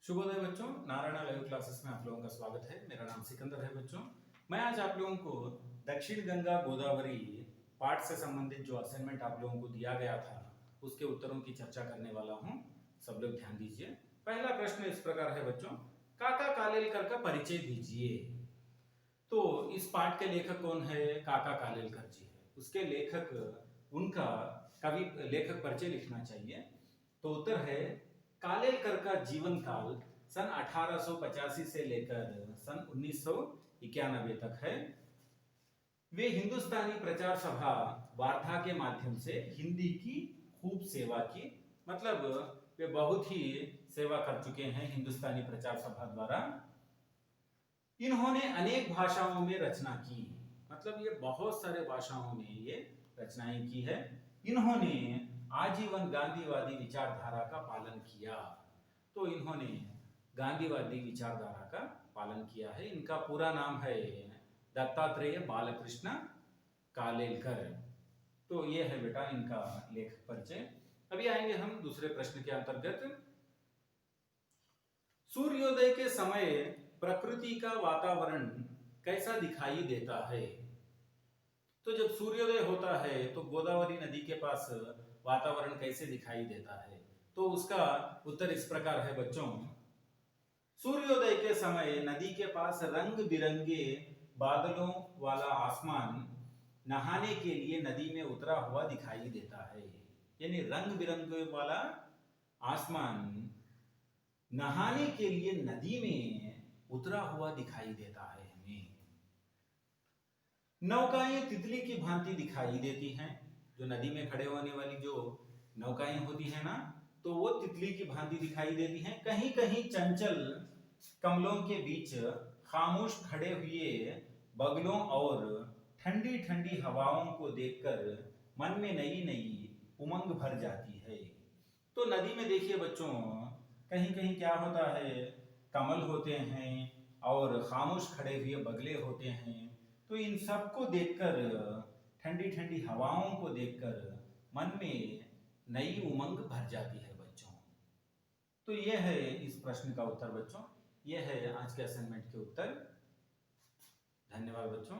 शुभोदय बच्चों, Narayana live classes में आप लोगों का स्वागत है। मेरा नाम सिकंदर है बच्चों। मैं आज आप लोगों को दक्षिण गंगा गोदावरी पाठ से संबंधित जो असाइनमेंट आप लोगों को दिया गया था उसके उत्तरों की चर्चा करने वाला हूं। सब लोग ध्यान दीजिए। पहला प्रश्न इस प्रकार है बच्चों, काका कालेलकर का परिचय दीजिए। तो इस पाठ के लेखक कौन है? काका कालेलकर जी है। उसके लेखक उनका कवि लेखक परिचय लिखना चाहिए। तो उत्तर है कालेलकर का जीवन काल सन 1885 से लेकर सन 1991 तक है। वे हिंदुस्तानी प्रचार सभा वार्ता के माध्यम से हिंदी की खूब सेवा की, मतलब वे बहुत ही सेवा कर चुके हैं हिंदुस्तानी प्रचार सभा द्वारा। इन्होंने अनेक भाषाओं में रचना की, मतलब ये बहुत सारे भाषाओं में ये रचनाएं की है। इन्होंने आजीवन गांधीवादी विचारधारा का पालन किया। तो इन्होंने गांधीवादी विचारधारा का पालन किया है। इनका पूरा नाम है दत्तात्रेय बालकृष्ण कालेलकर। तो ये है बेटा इनका लेखक परिचय। अभी आएंगे हम दूसरे प्रश्न के अंतर्गत। सूर्योदय के समय प्रकृति का वातावरण कैसा दिखाई देता है? तो जब सूर्योदय होता है तो गोदावरी नदी के पास वातावरण कैसे दिखाई देता है? तो उसका उत्तर इस प्रकार है बच्चों। सूर्योदय के समय नदी के पास रंग बिरंगे बादलों वाला आसमान नहाने के लिए नदी में उतरा हुआ दिखाई देता है। यानी रंग बिरंगे वाला आसमान नहाने के लिए नदी में उतरा हुआ दिखाई देता है हमें। नौकाएं तितली की भांति दिखाई देती हैं। जो नदी में खड़े होने वाली जो नौकाएं होती हैं ना, तो वो तितली की भांति दिखाई देती हैं। कहीं कहीं चंचल कमलों के बीच खामोश खड़े हुए बगलों और ठंडी ठंडी हवाओं को देखकर मन में नई नई उमंग भर जाती है। तो नदी में देखिए बच्चों, कहीं कहीं क्या होता है, कमल होते हैं और खामोश खड़े हुए बगले होते हैं। तो इन सब को देखकर, ठंडी ठंडी हवाओं को देखकर मन में नई उमंग भर जाती है बच्चों। तो यह है इस प्रश्न का उत्तर बच्चों। यह है आज के असाइनमेंट के उत्तर। धन्यवाद बच्चों।